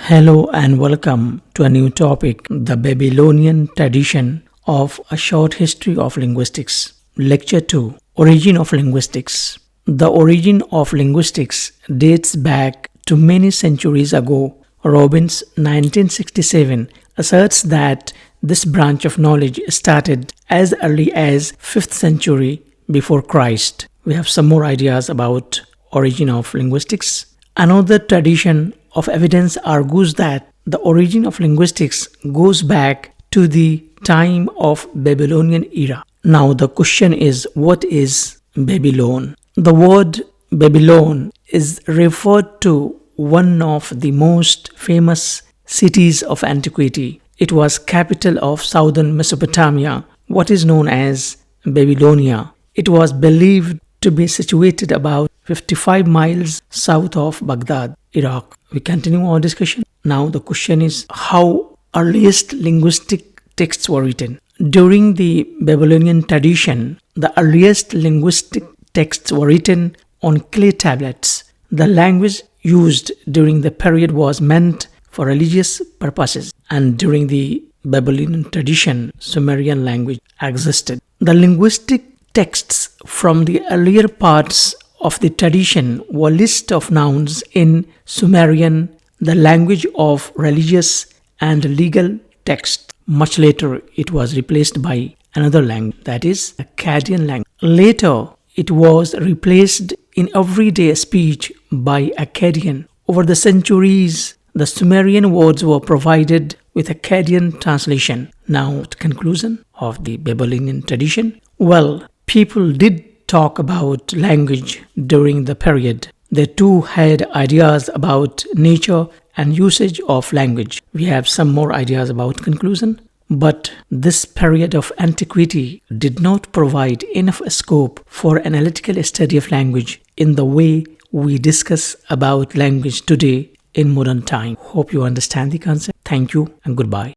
Hello and welcome to a new topic, the Babylonian Tradition of a Short History of Linguistics. Lecture 2, Origin of Linguistics. The origin of linguistics dates back to many centuries ago. Robbins, 1967, asserts that this branch of knowledge started as early as 5th century before Christ. We have some more ideas about origin of linguistics. Another tradition of evidence argues that the origin of linguistics goes back to the time of Babylonian era. Now the question is, what is Babylon? The word Babylon is referred to one of the most famous cities of antiquity. It was capital of southern Mesopotamia, what is known as Babylonia. It was believed to be situated about 55 miles south of Baghdad, Iraq. We continue our discussion. Now the question is how earliest linguistic texts were written. During the Babylonian tradition, the earliest linguistic texts were written on clay tablets. The language used during the period was meant for religious purposes, and during the Babylonian tradition, Sumerian language existed. The linguistic texts from the earlier parts of the tradition were lists of nouns in Sumerian, the language of religious and legal texts. Much later, it was replaced by another language, that is Akkadian language. Later, it was replaced in everyday speech by Akkadian. Over the centuries, the Sumerian words were provided with Akkadian translation. Now, the conclusion of the Babylonian tradition. Well, people did talk about language during the period. They too had ideas about nature and usage of language. We have some more ideas about conclusion. But this period of antiquity did not provide enough scope for analytical study of language in the way we discuss about language today in modern time. Hope you understand the concept. Thank you and goodbye.